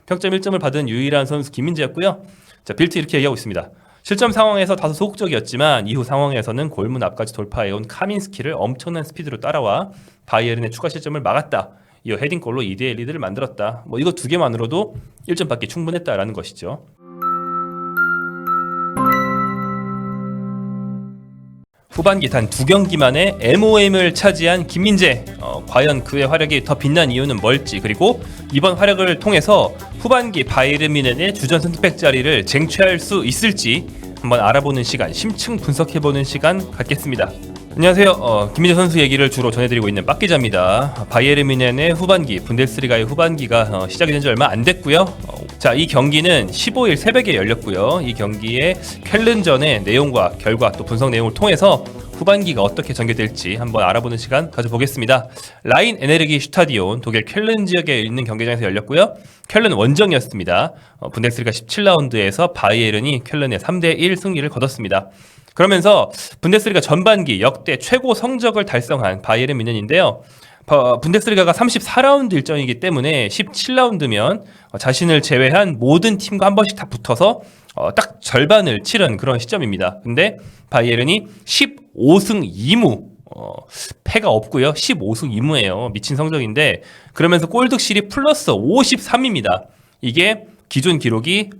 평점 1점을 받은 유일한 선수 김민재였고요. 자, 빌트 이렇게 얘기하고 있습니다. 실점 상황에서 다소 소극적이었지만 이후 상황에서는 골문 앞까지 돌파해온 카민스키를 엄청난 스피드로 따라와 바이에른의 추가 실점을 막았다. 이어 헤딩골로 2대1 리드를 만들었다. 뭐 이거 두 개만으로도 1점 받기 충분했다라는 것이죠. 후반기 단 2경기만에 MOM을 차지한 김민재. 과연 그의 활약이 더 빛난 이유는 뭘지, 그리고 이번 활약을 통해서 후반기 바이에른 뮌헨의 주전 센터백 자리를 쟁취할 수 있을지 한번 알아보는 시간, 심층 분석해보는 시간 갖겠습니다. 안녕하세요. 김민재 선수 얘기를 주로 전해드리고 있는 빡기자입니다. 바이에른 뮌헨의 후반기, 분데스리가의 후반기가 시작이 된 지 얼마 안 됐고요. 자, 이 경기는 15일 새벽에 열렸고요. 이 경기의 켈른전의 내용과 결과 또 분석 내용을 통해서 후반기가 어떻게 전개될지 한번 알아보는 시간 가져보겠습니다. 라인 에네르기 슈타디온 독일 켈른 지역에 있는 경기장에서 열렸고요. 켈른 원정이었습니다. 분데스리가 17라운드에서 바이에른이 켈른의 3대1 승리를 거뒀습니다. 그러면서 분데스리가 전반기 역대 최고 성적을 달성한 바이에른 뮌헨인데요. 분데스리가가 34라운드 일정이기 때문에 17라운드면 자신을 제외한 모든 팀과 한 번씩 다 붙어서 딱 절반을 치른 그런 시점입니다. 근데 바이에른이 15승 2무 패가 없고요. 15승 2무예요. 미친 성적인데, 그러면서 골득실이 플러스 53입니다. 이게 기존 기록이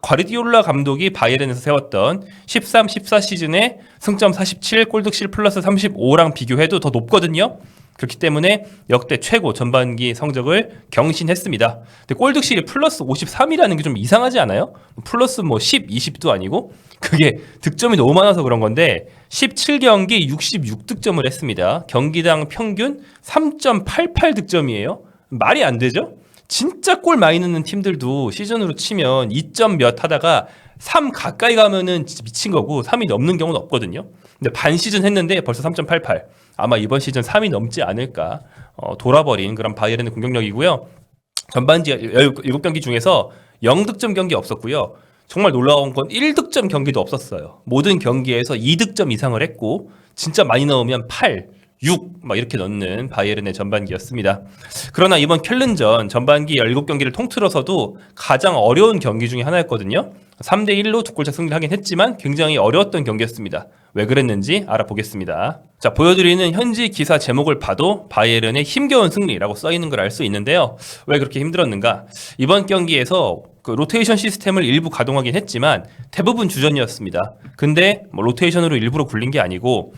과르디올라 감독이 바이에른에서 세웠던 13-14 시즌의 승점 47, 골득실 플러스 35랑 비교해도 더 높거든요. 그렇기 때문에 역대 최고 전반기 성적을 경신했습니다. 근데 골득실이 플러스 53이라는 게 좀 이상하지 않아요? 플러스 뭐 10, 20도 아니고, 그게 득점이 너무 많아서 그런 건데 17경기 66득점을 했습니다. 경기당 평균 3.88 득점이에요. 말이 안 되죠? 진짜 골 많이 넣는 팀들도 시즌으로 치면 2점 몇 하다가 3 가까이 가면은 진짜 미친 거고 3이 넘는 경우는 없거든요. 근데 반 시즌 했는데 벌써 3.88. 아마 이번 시즌 3이 넘지 않을까. 돌아버린 그런 바이에른의 공격력이고요. 전반기 17경기 중에서 0득점 경기 없었고요. 정말 놀라운 건 1득점 경기도 없었어요. 모든 경기에서 2득점 이상을 했고, 진짜 많이 넣으면 8, 6 막 이렇게 넣는 바이에른의 전반기였습니다. 그러나 이번 켈른전 전반기 17경기를 통틀어서도 가장 어려운 경기 중에 하나였거든요. 3대1로 두 골차 승리를 하긴 했지만 굉장히 어려웠던 경기였습니다. 왜 그랬는지 알아보겠습니다. 자, 보여드리는 현지 기사 제목을 봐도 바이에른의 힘겨운 승리라고 써있는 걸 알 수 있는데요. 왜 그렇게 힘들었는가? 이번 경기에서 그 로테이션 시스템을 일부 가동하긴 했지만 대부분 주전이었습니다. 근데 뭐 로테이션으로 일부러 굴린 게 아니고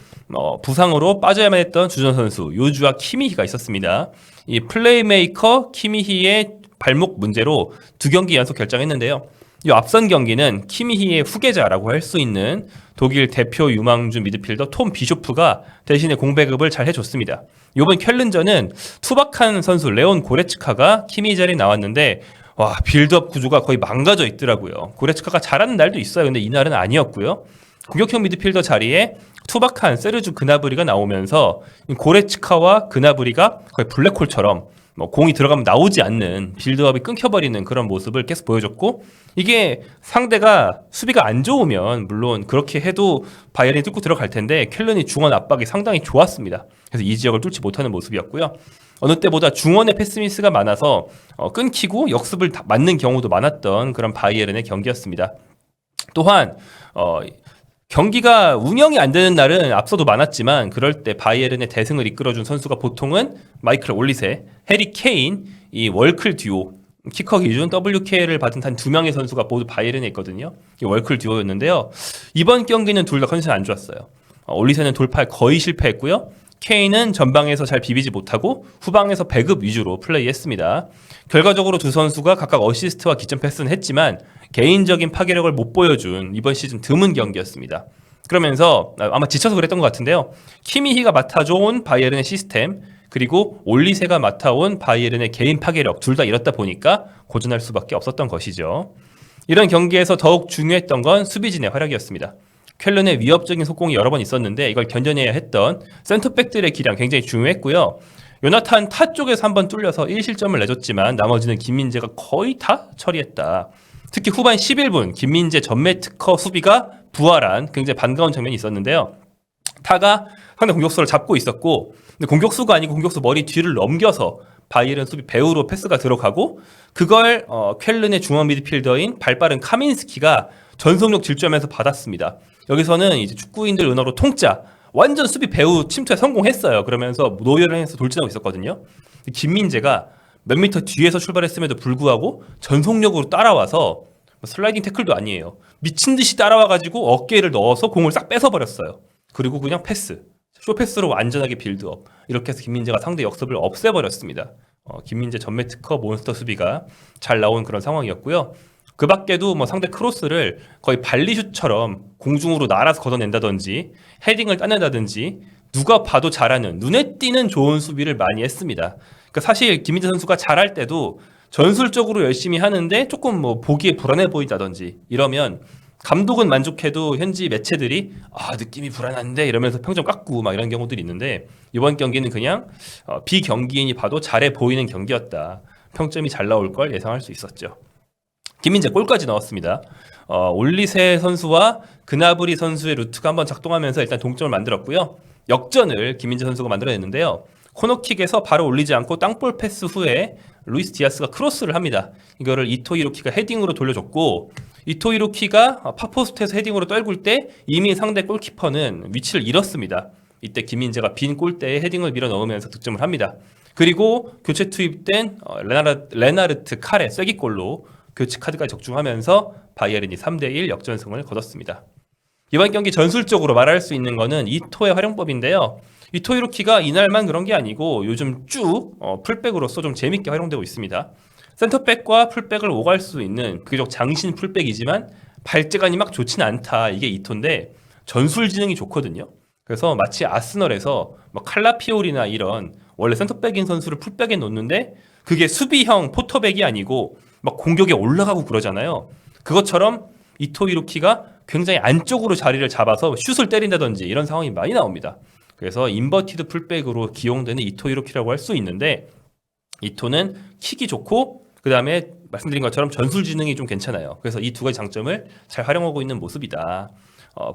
부상으로 빠져야만 했던 주전 선수 요주와 키미히가 있었습니다. 이 플레이메이커 키미히의 발목 문제로 2경기 연속 결정했는데요. 이 앞선 경기는 키미히의 후계자라고 할 수 있는 독일 대표 유망주 미드필더 톰 비쇼프가 대신에 공백업을 잘 해줬습니다. 이번 켈른전은 투박한 선수 레온 고레츠카가 키미히 자리에 나왔는데, 와, 빌드업 구조가 거의 망가져 있더라고요. 고레츠카가 잘하는 날도 있어요. 근데 이날은 아니었고요. 공격형 미드필더 자리에 투박한 세르주 그나브리가 나오면서 고레츠카와 그나브리가 거의 블랙홀처럼 공이 들어가면 나오지 않는, 빌드업이 끊겨버리는 그런 모습을 계속 보여줬고, 이게 상대가 수비가 안 좋으면 물론 그렇게 해도 바이에른이 뚫고 들어갈 텐데 켈른이 중원 압박이 상당히 좋았습니다. 그래서 이 지역을 뚫지 못하는 모습이었고요. 어느 때보다 중원에 패스미스가 많아서 끊기고 역습을 맞는 경우도 많았던 그런 바이에른의 경기였습니다. 또한 경기가 운영이 안 되는 날은 앞서도 많았지만, 그럴 때 바이에른의 대승을 이끌어준 선수가 보통은 마이클 올리세, 해리 케인, 이 월클 듀오, 키커 기준 WK를 받은 단 2명의 선수가 모두 바이에른에 있거든요. 이 월클 듀오였는데요. 이번 경기는 둘 다 컨디션이 안 좋았어요. 올리세는 돌파에 거의 실패했고요. 케인은 전방에서 잘 비비지 못하고 후방에서 배급 위주로 플레이했습니다. 결과적으로 두 선수가 각각 어시스트와 기점 패스는 했지만 개인적인 파괴력을 못 보여준 이번 시즌 드문 경기였습니다. 그러면서 아마 지쳐서 그랬던 것 같은데요. 키미히가 맡아준 바이에른의 시스템, 그리고 올리세가 맡아온 바이에른의 개인 파괴력, 둘 다 잃었다 보니까 고전할 수밖에 없었던 것이죠. 이런 경기에서 더욱 중요했던 건 수비진의 활약이었습니다. 켈른의 위협적인 속공이 여러 번 있었는데 이걸 견뎌내야 했던 센터백들의 기량 굉장히 중요했고요. 요나탄 타 쪽에서 한번 뚫려서 1실점을 내줬지만 나머지는 김민재가 거의 다 처리했다. 특히 후반 11분 김민재 전매 특허 수비가 부활한 굉장히 반가운 장면이 있었는데요. 타가 상대 공격수를 잡고 있었고, 근데 공격수가 아니고 공격수 머리 뒤를 넘겨서 바이에른 수비 배우로 패스가 들어가고 그걸 쾰른의 중앙 미드필더인 발빠른 카민스키가 전속력 질주하면서 받았습니다. 여기서는 이제 축구인들 은어로 통짜 완전 수비 배우 침투에 성공했어요. 그러면서 노열을 해서 돌진하고 있었거든요. 김민재가 몇 미터 뒤에서 출발했음에도 불구하고 전속력으로 따라와서 슬라이딩 태클도 아니에요. 미친 듯이 따라와가지고 어깨를 넣어서 공을 싹 뺏어버렸어요. 그리고 그냥 패스, 쇼패스로 안전하게 빌드업. 이렇게 해서 김민재가 상대 역습을 없애버렸습니다. 김민재 전매 특허 몬스터 수비가 잘 나온 그런 상황이었고요. 그 밖에도 뭐 상대 크로스를 거의 발리슛처럼 공중으로 날아서 걷어낸다든지 헤딩을 따낸다든지 누가 봐도 잘하는 눈에 띄는 좋은 수비를 많이 했습니다. 그러니까 사실 김민재 선수가 잘할 때도 전술적으로 열심히 하는데 조금 뭐 보기에 불안해 보인다든지 이러면 감독은 만족해도 현지 매체들이 느낌이 불안한데 이러면서 평점 깎고 막 이런 경우들이 있는데 이번 경기는 그냥 비경기인이 봐도 잘해 보이는 경기였다. 평점이 잘 나올 걸 예상할 수 있었죠. 김민재 골까지 넣었습니다. 올리세 선수와 그나브리 선수의 루트가 한번 작동하면서 일단 동점을 만들었고요. 역전을 김민재 선수가 만들어냈는데요. 코너킥에서 바로 올리지 않고 땅볼 패스 후에 루이스 디아스가 크로스를 합니다. 이거를 이토 히로키가 헤딩으로 돌려줬고 이토 히로키가 파포스트에서 헤딩으로 떨굴 때 이미 상대 골키퍼는 위치를 잃었습니다. 이때 김민재가 빈 골대에 헤딩을 밀어 넣으면서 득점을 합니다. 그리고 교체 투입된 레나르트 칼의 쐐기골로 교체 카드까지 적중하면서 바이에른이 3대1 역전승을 거뒀습니다. 이번 경기 전술적으로 말할 수 있는 거는 이토의 활용법인데요. 이토 히로키가 이날만 그런 게 아니고 요즘 쭉 풀백으로서 좀 재밌게 활용되고 있습니다. 센터백과 풀백을 오갈 수 있는 비교적 장신 풀백이지만 발재간이 막 좋진 않다. 이게 이토인데 전술 지능이 좋거든요. 그래서 마치 아스널에서 칼라피오리나 이런 원래 센터백인 선수를 풀백에 놓는데 그게 수비형 포터백이 아니고 막 공격에 올라가고 그러잖아요. 그것처럼 이토 히로키가 굉장히 안쪽으로 자리를 잡아서 슛을 때린다든지 이런 상황이 많이 나옵니다. 그래서 인버티드 풀백으로 기용되는 이토 히로키라고 할 수 있는데 이토는 킥이 좋고 그 다음에 말씀드린 것처럼 전술 지능이 좀 괜찮아요. 그래서 이 두 가지 장점을 잘 활용하고 있는 모습이다.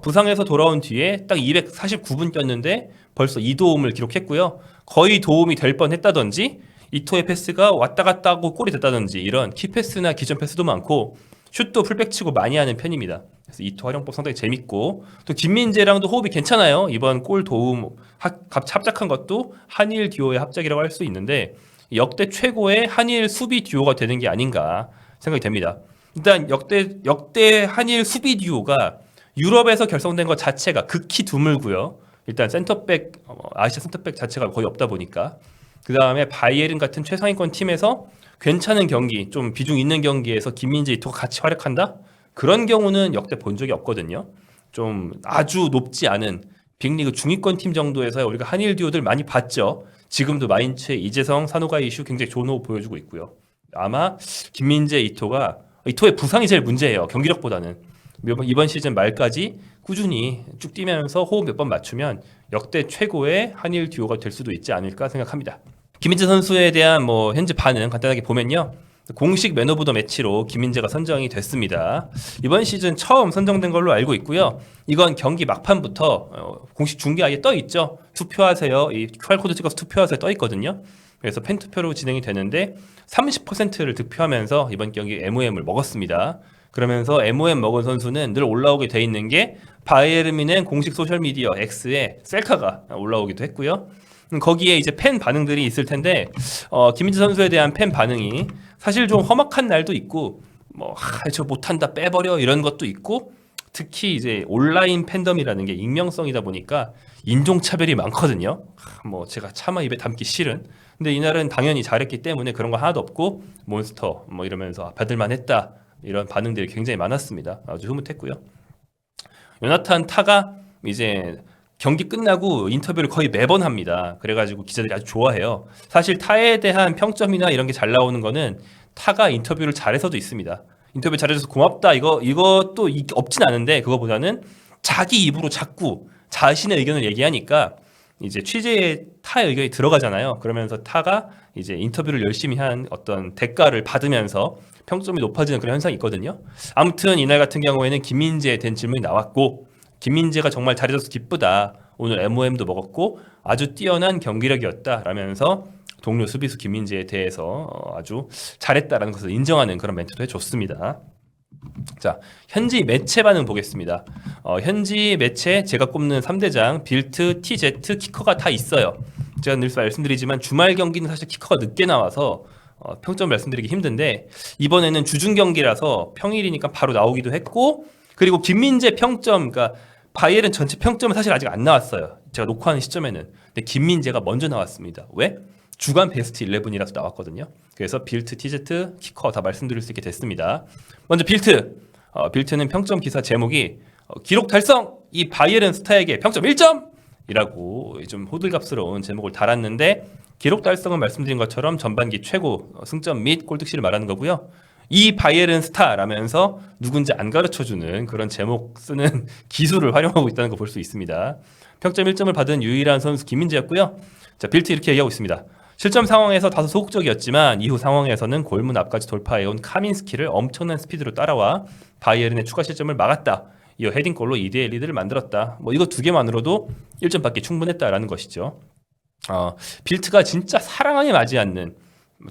부상에서 돌아온 뒤에 딱 249분 뛰었는데 벌써 2도움을 기록했고요. 거의 도움이 될 뻔했다든지 이토의 패스가 왔다 갔다 하고 골이 됐다든지 이런 키패스나 기전 패스도 많고 슛도 풀백치고 많이 하는 편입니다. 그래서 이토 활용법 상당히 재밌고 또 김민재랑도 호흡이 괜찮아요. 이번 골 도움 합작한 것도 한일 듀오의 합작이라고 할 수 있는데 역대 최고의 한일 수비 듀오가 되는 게 아닌가 생각이 됩니다. 일단 역대 한일 수비 듀오가 유럽에서 결성된 것 자체가 극히 드물고요. 일단 센터백 아시아 센터백 자체가 거의 없다 보니까 그 다음에 바이에른 같은 최상위권 팀에서 괜찮은 경기, 좀 비중 있는 경기에서 김민재, 이토가 같이 활약한다? 그런 경우는 역대 본 적이 없거든요. 좀 아주 높지 않은 빅리그 중위권 팀 정도에서 우리가 한일 듀오들 많이 봤죠. 지금도 마인츠의 이재성, 산호가 이슈 굉장히 좋은 호흡 보여주고 있고요. 아마 김민재, 이토의 부상이 제일 문제예요. 경기력보다는. 이번 시즌 말까지 꾸준히 쭉 뛰면서 호흡 몇 번 맞추면 역대 최고의 한일 듀오가 될 수도 있지 않을까 생각합니다. 김민재 선수에 대한 현재 반응 간단하게 보면요. 공식 맨 오브 더 매치로 김민재가 선정이 됐습니다. 이번 시즌 처음 선정된 걸로 알고 있고요. 이건 경기 막판부터 공식 중계 아예 떠 있죠. 투표하세요. 이 QR코드 찍어서 투표하세요 떠 있거든요. 그래서 팬투표로 진행이 되는데 30%를 득표하면서 이번 경기 MOM을 먹었습니다. 그러면서 MOM 먹은 선수는 늘 올라오게 돼 있는 게 바이에른 뮌헨 공식 소셜미디어 X에 셀카가 올라오기도 했고요. 거기에 이제 팬 반응들이 있을 텐데 김민재 선수에 대한 팬 반응이 사실 좀 험악한 날도 있고 저 못한다 빼버려 이런 것도 있고 특히 이제 온라인 팬덤이라는 게 익명성이다 보니까 인종차별이 많거든요. 제가 차마 입에 담기 싫은 근데 이날은 당연히 잘했기 때문에 그런 거 하나도 없고 몬스터 이러면서 받을만 했다 이런 반응들이 굉장히 많았습니다. 아주 흐뭇했고요. 요나탄 타가 이제 경기 끝나고 인터뷰를 거의 매번 합니다. 그래가지고 기자들이 아주 좋아해요. 사실 타에 대한 평점이나 이런 게 잘 나오는 거는 타가 인터뷰를 잘해서도 있습니다. 인터뷰 잘해줘서 고맙다 이것도 없진 않은데 그거보다는 자기 입으로 자꾸 자신의 의견을 얘기하니까 이제 취재에 타의 의견이 들어가잖아요. 그러면서 타가 이제 인터뷰를 열심히 한 어떤 대가를 받으면서 평점이 높아지는 그런 현상이 있거든요. 아무튼 이날 같은 경우에는 김민재에 대한 질문이 나왔고 김민재가 정말 잘해줘서 기쁘다. 오늘 MOM도 먹었고 아주 뛰어난 경기력이었다 라면서 동료 수비수 김민재에 대해서 아주 잘했다라는 것을 인정하는 그런 멘트도 해줬습니다. 자, 현지 매체 반응 보겠습니다. 현지 매체 제가 꼽는 3대장 빌트, TZ, 키커가 다 있어요. 제가 늘 말씀드리지만 주말 경기는 사실 키커가 늦게 나와서 평점 말씀드리기 힘든데 이번에는 주중 경기라서 평일이니까 바로 나오기도 했고, 그리고 김민재 평점, 그러니까 바이에른 전체 평점은 사실 아직 안 나왔어요. 제가 녹화하는 시점에는. 근데 김민재가 먼저 나왔습니다. 왜? 주간 베스트 11이라서 나왔거든요. 그래서 빌트, TZ, 키커 다 말씀드릴 수 있게 됐습니다. 먼저 빌트. 빌트는 평점 기사 제목이 기록 달성! 이 바이에른 스타에게 평점 1점! 이라고 좀 호들갑스러운 제목을 달았는데, 기록 달성은 말씀드린 것처럼 전반기 최고 승점 및 골득실을 말하는 거고요. 이 바이에른 스타라면서 누군지 안 가르쳐주는 그런 제목 쓰는 기술을 활용하고 있다는 거 볼 수 있습니다. 평점 1점을 받은 유일한 선수 김민재였고요. 자, 빌트 이렇게 얘기하고 있습니다. 실점 상황에서 다소 소극적이었지만 이후 상황에서는 골문 앞까지 돌파해온 카민스키를 엄청난 스피드로 따라와 바이에른의 추가 실점을 막았다. 이어 헤딩골로 2대1 리드를 만들었다. 뭐 이거 두 개만으로도 1점 받기 충분했다라는 것이죠. 빌트가 진짜 사랑하게 맞지 않는,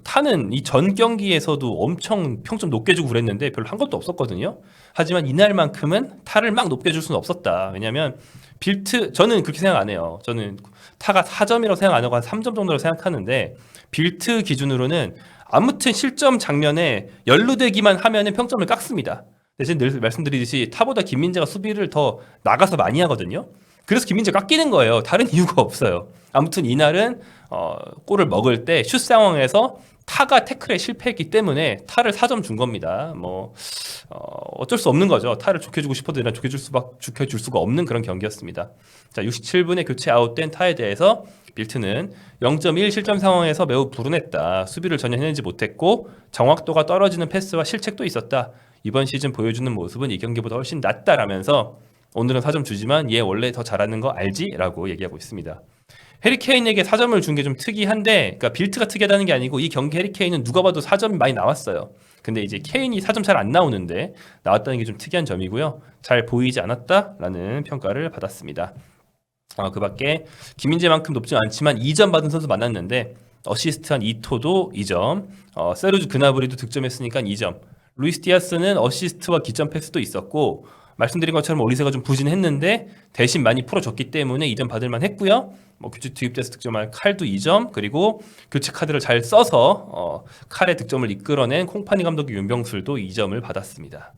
타는 이 전 경기에서도 엄청 평점 높게 주고 그랬는데 별로 한 것도 없었거든요. 하지만 이날만큼은 타를 막 높게 줄 수는 없었다. 왜냐하면 빌트, 저는 그렇게 생각 안 해요. 저는 타가 4점이라고 생각 안 하고 한 3점 정도로 생각하는데, 빌트 기준으로는 아무튼 실점 장면에 연루되기만 하면은 평점을 깎습니다. 대신 늘 말씀드리듯이 타보다 김민재가 수비를 더 나가서 많이 하거든요. 그래서 김민재가 깎이는 거예요. 다른 이유가 없어요. 아무튼 이날은 골을 먹을 때 슛 상황에서 타가 태클에 실패했기 때문에 타를 4점 준 겁니다. 어쩔 수 없는 거죠. 타를 좋게 주고 싶어도 이날 좋게 줄 수가 없는 그런 경기였습니다. 자, 67분에 교체 아웃된 타에 대해서 빌트는 0.1 실점 상황에서 매우 불운했다. 수비를 전혀 해내지 못했고 정확도가 떨어지는 패스와 실책도 있었다. 이번 시즌 보여주는 모습은 이 경기보다 훨씬 낫다라면서 오늘은 4점 주지만 얘 원래 더 잘하는 거 알지? 라고 얘기하고 있습니다. 해리케인에게 4점을 준 게 좀 특이한데, 그러니까 빌트가 특이하다는 게 아니고 이 경기 해리케인은 누가 봐도 4점이 많이 나왔어요. 근데 이제 케인이 4점 잘 안 나오는데 나왔다는 게 좀 특이한 점이고요. 잘 보이지 않았다라는 평가를 받았습니다. 그 밖에 김민재만큼 높지 않지만 2점 받은 선수 많았는데 어시스트한 이토도 2점, 세르주 그나브리도 득점했으니까 2점, 루이스 디아스는 어시스트와 기점 패스도 있었고, 말씀드린 것처럼 올리세가 좀 부진했는데 대신 많이 풀어줬기 때문에 2점 받을만 했고요. 교체 투입돼서 득점한 칼도 2점, 그리고 교체 카드를 잘 써서 칼의 득점을 이끌어낸 콩파니 감독의 윤병술도 2점을 받았습니다.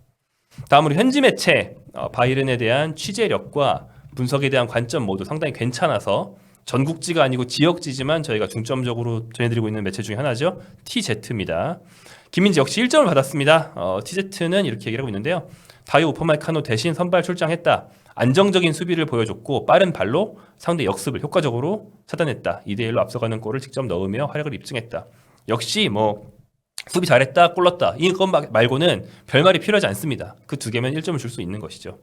다음으로 현지 매체, 바이른에 대한 취재력과 분석에 대한 관점 모두 상당히 괜찮아서 전국지가 아니고 지역지지만 저희가 중점적으로 전해드리고 있는 매체 중에 하나죠. TZ입니다. 김민재 역시 1점을 받았습니다. TZ는 이렇게 얘기를 하고 있는데요. 다이오 우퍼말카노 대신 선발 출장했다. 안정적인 수비를 보여줬고 빠른 발로 상대 역습을 효과적으로 차단했다. 2대1로 앞서가는 골을 직접 넣으며 활약을 입증했다. 역시 수비 잘했다, 골 넣었다, 이것 말고는 별말이 필요하지 않습니다. 그 두 개면 1점을 줄 수 있는 것이죠.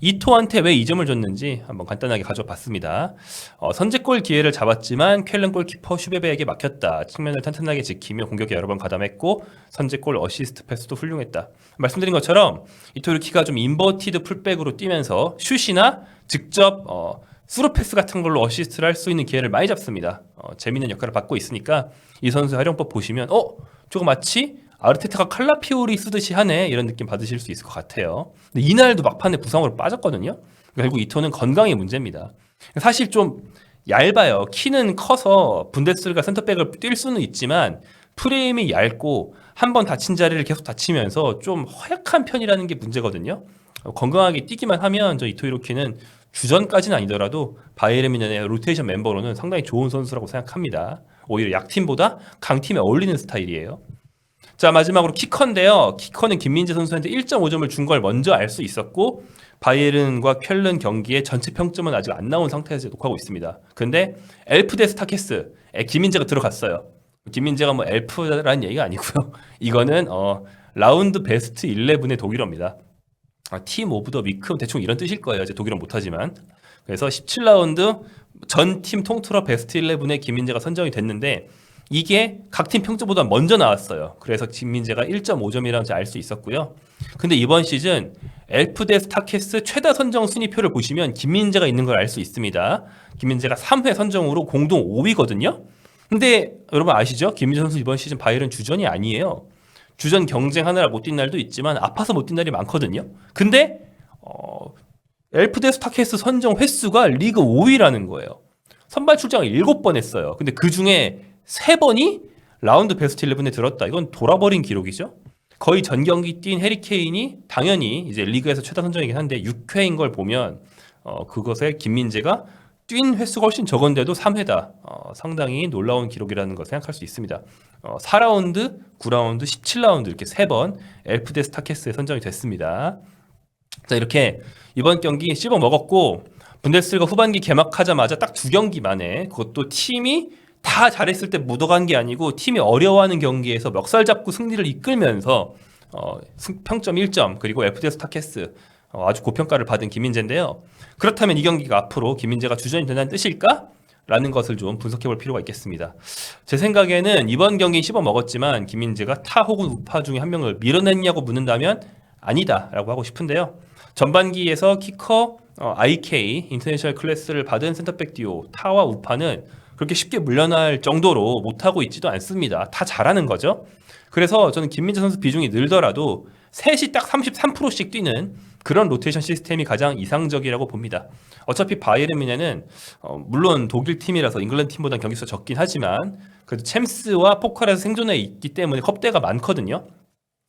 이토한테 왜 2점을 줬는지 한번 간단하게 가져봤습니다. 선제골 기회를 잡았지만 쾰른 골키퍼 슈베베에게 막혔다. 측면을 탄탄하게 지키며 공격에 여러 번 가담했고 선제골 어시스트 패스도 훌륭했다. 말씀드린 것처럼 이토르키가 좀 인버티드 풀백으로 뛰면서 슛이나 직접 스루 패스 같은 걸로 어시스트를 할 수 있는 기회를 많이 잡습니다. 재미있는 역할을 받고 있으니까 이 선수의 활용법 보시면 저거 마치 아르테타가 칼라피오리 쓰듯이 하네, 이런 느낌 받으실 수 있을 것 같아요. 근데 이날도 막판에 부상으로 빠졌거든요. 결국 이토는 건강의 문제입니다. 사실 좀 얇아요. 키는 커서 분데스리가 센터백을 뛸 수는 있지만 프레임이 얇고 한 번 다친 자리를 계속 다치면서 좀 허약한 편이라는 게 문제거든요. 건강하게 뛰기만 하면 저 이토 히로키는 주전까지는 아니더라도 바이에른 뮌헨의 로테이션 멤버로는 상당히 좋은 선수라고 생각합니다. 오히려 약팀보다 강팀에 어울리는 스타일이에요. 자, 마지막으로 키커인데요. 키커는 김민재 선수한테 1.5점을 준 걸 먼저 알 수 있었고 바이에른과 쾰른 경기의 전체 평점은 아직 안 나온 상태에서 녹화하고 있습니다. 근데 엘프 대 스타캐스에 김민재가 들어갔어요. 김민재가 엘프라는 얘기가 아니고요. 이거는 라운드 베스트 11의 독일어입니다. 팀 오브 더 위크 대충 이런 뜻일 거예요. 이제 독일어 못하지만. 그래서 17라운드 전 팀 통틀어 베스트 11에 김민재가 선정이 됐는데 이게 각 팀 평점보다 먼저 나왔어요. 그래서 김민재가 1.5점이라는지 알 수 있었고요. 근데 이번 시즌 엘프 대 스타캐스 최다 선정 순위표를 보시면 김민재가 있는 걸 알 수 있습니다. 김민재가 3회 선정으로 공동 5위거든요. 근데 여러분 아시죠? 김민재 선수 이번 시즌 바이에른 주전이 아니에요. 주전 경쟁하느라 못 뛴 날도 있지만 아파서 못 뛴 날이 많거든요. 근데 엘프데스 타케스 선정 횟수가 리그 5위라는 거예요. 선발 출장을 7번 했어요. 근데 그 중에 3번이 라운드 베스트 11에 들었다. 이건 돌아버린 기록이죠. 거의 전 경기 뛴 해리케인이 당연히 이제 리그에서 최다 선정이긴 한데 6회인 걸 보면 그것에 김민재가 뛴 횟수가 훨씬 적은데도 3회다. 상당히 놀라운 기록이라는 걸 생각할 수 있습니다. 4라운드, 9라운드, 17라운드 이렇게 3번 엘프데스 타케스에 선정이 됐습니다. 자, 이렇게 이번 경기 씹어 먹었고 분데스리가 후반기 개막하자마자 딱 2경기 만에 그것도 팀이 다 잘했을 때 묻어간 게 아니고 팀이 어려워하는 경기에서 멱살 잡고 승리를 이끌면서 평점 1점 그리고 FDS 타케스 아주 고평가를 받은 김민재인데요. 그렇다면 이 경기가 앞으로 김민재가 주전이 된다는 뜻일까? 라는 것을 좀 분석해 볼 필요가 있겠습니다. 제 생각에는 이번 경기 씹어 먹었지만 김민재가 타 혹은 우파 중에 한 명을 밀어냈냐고 묻는다면 아니다 라고 하고 싶은데요. 전반기에서 키커 IK 인터내셔널 클래스를 받은 센터백 듀오 타와 우파는 그렇게 쉽게 물러날 정도로 못하고 있지도 않습니다. 다 잘하는 거죠. 그래서 저는 김민재 선수 비중이 늘더라도 셋이 딱 33%씩 뛰는 그런 로테이션 시스템이 가장 이상적이라고 봅니다. 어차피 바이에른 뮌헨은 물론 독일 팀이라서 잉글랜드 팀보다 경기 수가 적긴 하지만 그래도 챔스와 포칼에서 생존해 있기 때문에 컵대가 많거든요.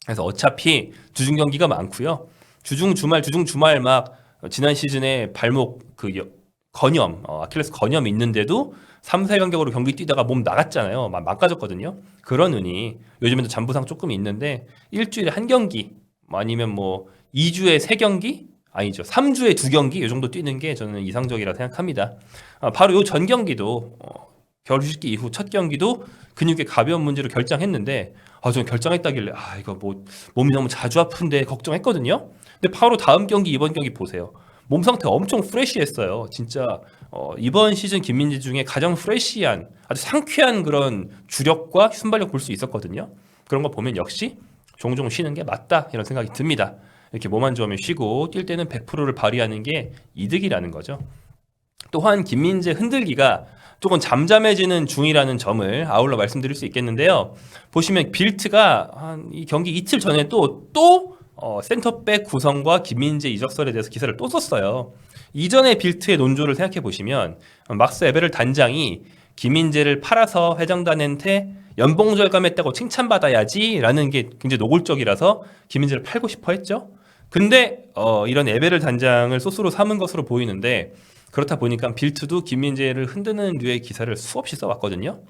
그래서 어차피 주중 경기가 많고요. 주중 주말 막 지난 시즌에 발목 건염, 아킬레스 건염이 있는데도 3, 4간격으로 경기 뛰다가 몸 나갔잖아요. 망가졌거든요. 그러느니 요즘에도 잔부상 조금 있는데 일주일에 한 경기 아니면 뭐 2주에 3경기? 아니죠. 3주에 2경기 이 정도 뛰는 게 저는 이상적이라 생각합니다. 바로 요 전 경기도 겨울 휴식기 이후 첫 경기도 근육의 가벼운 문제로 결장했는데 저는 결장했다길래 이거 뭐 몸이 너무 자주 아픈데 걱정했거든요. 근데 바로 다음 경기 이번 경기 보세요. 몸 상태 엄청 프레시했어요. 진짜 이번 시즌 김민재 중에 가장 프레시한 아주 상쾌한 그런 주력과 순발력 볼 수 있었거든요. 그런 거 보면 역시 종종 쉬는 게 맞다 이런 생각이 듭니다. 이렇게 몸 안 좋으면 쉬고 뛸 때는 100%를 발휘하는 게 이득이라는 거죠. 또한 김민재 흔들기가 조금 잠잠해지는 중이라는 점을 아울러 말씀드릴 수 있겠는데요. 보시면 빌트가 이 경기 이틀 전에 또 센터백 구성과 김민재 이적설에 대해서 기사를 또 썼어요. 이전의 빌트의 논조를 생각해 보시면 막스 에베를 단장이 김민재를 팔아서 회장단한테 연봉 절감했다고 칭찬받아야지 라는 게 굉장히 노골적이라서 김민재를 팔고 싶어 했죠. 근데 이런 에베를 단장을 소스로 삼은 것으로 보이는데 그렇다 보니까 빌트도 김민재를 흔드는 류의 기사를 수없이 써왔거든요.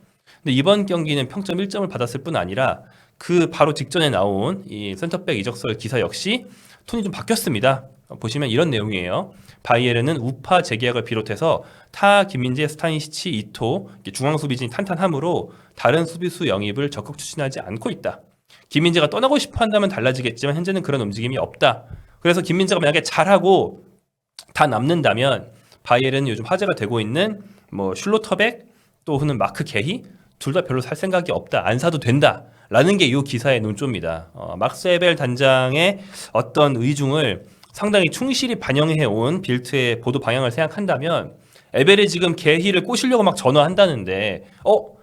근데 이번 경기는 평점 1점을 받았을 뿐 아니라 그 바로 직전에 나온 이 센터백 이적설 기사 역시 톤이 좀 바뀌었습니다. 보시면 이런 내용이에요. 바이에른은 우파 재계약을 비롯해서 타 김민재, 스타니시치, 이토 중앙 수비진이 탄탄하므로 다른 수비수 영입을 적극 추진하지 않고 있다. 김민재가 떠나고 싶어 한다면 달라지겠지만 현재는 그런 움직임이 없다. 그래서 김민재가 만약에 잘하고 다 남는다면 바이에른은 요즘 화제가 되고 있는 뭐 슐로터백 또는 마크 게히 둘 다 별로 살 생각이 없다. 안 사도 된다. 라는 게 이 기사의 논조입니다. 막스 에벨 단장의 어떤 의중을 상당히 충실히 반영해온 빌트의 보도 방향을 생각한다면 에벨이 지금 게히를 꼬시려고 막 전화한다는데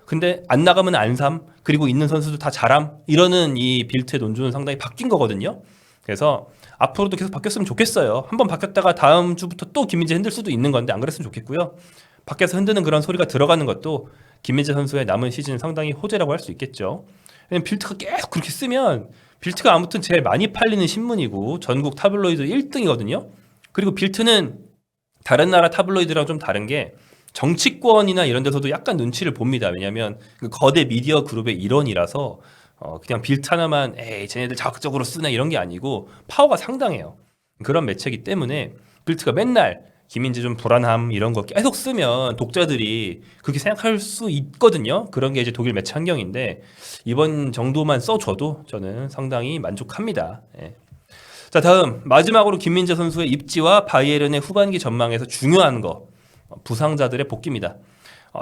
근데 안 나가면 안 삼 그리고 있는 선수도 다 잘함 이러는 이 빌트의 논조는 상당히 바뀐 거거든요. 그래서 앞으로도 계속 바뀌었으면 좋겠어요. 한번 바뀌었다가 다음 주부터 또 김민재 흔들 수도 있는 건데 안 그랬으면 좋겠고요. 밖에서 흔드는 그런 소리가 들어가는 것도 김민재 선수의 남은 시즌 상당히 호재라고 할 수 있겠죠. 왜냐면 빌트가 계속 그렇게 쓰면 빌트가 아무튼 제일 많이 팔리는 신문이고 전국 타블로이드 1등이거든요. 그리고 빌트는 다른 나라 타블로이드랑 좀 다른 게 정치권이나 이런 데서도 약간 눈치를 봅니다. 왜냐하면 그 거대 미디어 그룹의 일원이라서 그냥 빌트 하나만 쟤네들 자극적으로 쓰네 이런 게 아니고 파워가 상당해요. 그런 매체이기 때문에 빌트가 맨날 김민재 좀 불안함 이런 거 계속 쓰면 독자들이 그렇게 생각할 수 있거든요. 그런 게 이제 독일 매체 환경인데 이번 정도만 써줘도 저는 상당히 만족합니다. 자, 다음 마지막으로 김민재 선수의 입지와 바이에른의 후반기 전망에서 중요한 거 부상자들의 복귀입니다.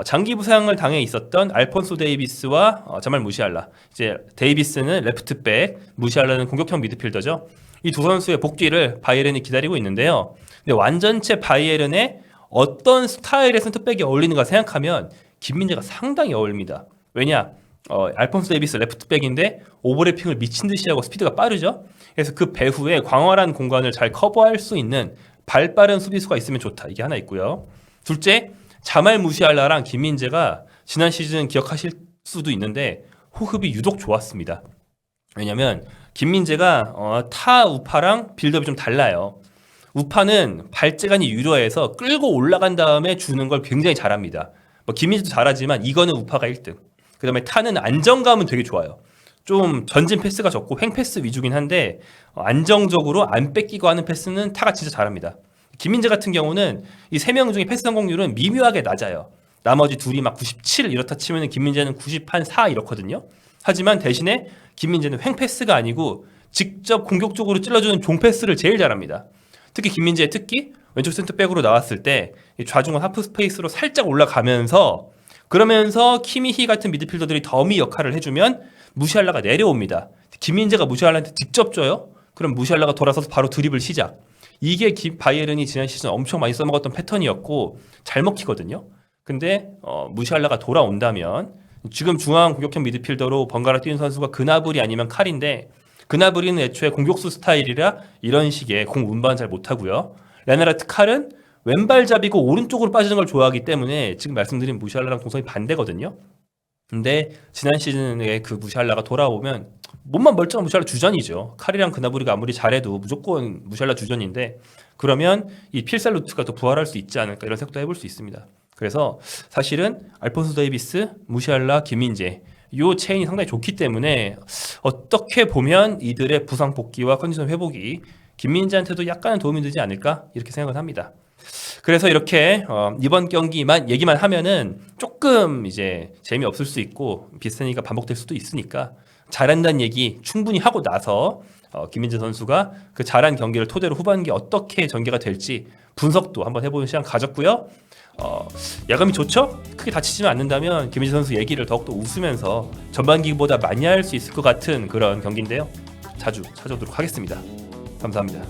장기 부상을 당해 있었던 알폰소 데이비스와 자말 무시알라. 이제 데이비스는 레프트백, 무시알라는 공격형 미드필더죠. 이 두 선수의 복귀를 바이에른이 기다리고 있는데요. 근데 완전체 바이에른의 어떤 스타일의 센터백이 어울리는가 생각하면 김민재가 상당히 어울립니다. 왜냐? 알폰소 데이비스 레프트백인데 오버래핑을 미친 듯이 하고 스피드가 빠르죠. 그래서 그 배후에 광활한 공간을 잘 커버할 수 있는 발 빠른 수비수가 있으면 좋다. 이게 하나 있고요. 둘째, 자말 무시알라랑 김민재가 지난 시즌 기억하실 수도 있는데 호흡이 유독 좋았습니다. 왜냐면 김민재가 타 우파랑 빌드업이 좀 달라요. 우파는 발재간이 유려해서 끌고 올라간 다음에 주는 걸 굉장히 잘합니다. 뭐 김민재도 잘하지만 이거는 우파가 1등. 그 다음에 타는 안정감은 되게 좋아요. 좀 전진 패스가 적고 횡 패스 위주긴 한데 안정적으로 안 뺏기고 하는 패스는 타가 진짜 잘합니다. 김민재 같은 경우는 이 3명 중에 패스 성공률은 미묘하게 낮아요. 나머지 둘이 막 97 이렇다 치면 김민재는 90한4 이렇거든요. 하지만 대신에 김민재는 횡 패스가 아니고 직접 공격적으로 찔러주는 종 패스를 제일 잘합니다. 특히 김민재의 특기 왼쪽 센터백으로 나왔을 때 좌중간 하프 스페이스로 살짝 올라가면서 그러면서 키미히 같은 미드필더들이 더미 역할을 해주면 무시알라가 내려옵니다. 김민재가 무시알라한테 직접 줘요. 그럼 무시알라가 돌아서서 바로 드리블 시작. 이게 바이에른이 지난 시즌 엄청 많이 써먹었던 패턴이었고 잘 먹히거든요. 근데 무시알라가 돌아온다면 지금 중앙 공격형 미드필더로 번갈아 뛰는 선수가 그나브리 아니면 칼인데 그나브리는 애초에 공격수 스타일이라 이런 식의 공 운반 잘 못하고요. 레나르트 칼은 왼발잡이고 오른쪽으로 빠지는 걸 좋아하기 때문에 지금 말씀드린 무시알라랑 동선이 반대거든요. 근데 지난 시즌에 그 무시알라가 돌아오면 몸만 멀쩡한 무시알라 주전이죠. 칼이랑 그나브리가 아무리 잘해도 무조건 무시알라 주전인데 그러면 이 필살루트가 더 부활할 수 있지 않을까 이런 생각도 해볼 수 있습니다. 그래서 사실은 알폰소 데이비스, 무시알라, 김민재 이 체인이 상당히 좋기 때문에 어떻게 보면 이들의 부상 복귀와 컨디션 회복이 김민재한테도 약간은 도움이 되지 않을까 이렇게 생각을 합니다. 그래서 이렇게 이번 경기만 얘기만 하면은 조금 이제 재미없을 수 있고 비슷한 얘기가 반복될 수도 있으니까 잘한다는 얘기 충분히 하고 나서 김민재 선수가 그 잘한 경기를 토대로 후반기 어떻게 전개가 될지 분석도 한번 해보는 시간 가졌고요. 야감이 좋죠? 크게 다치지만 않는다면 김민재 선수 얘기를 더욱더 웃으면서 전반기보다 많이 할 수 있을 것 같은 그런 경기인데요. 자주 찾아오도록 하겠습니다. 감사합니다.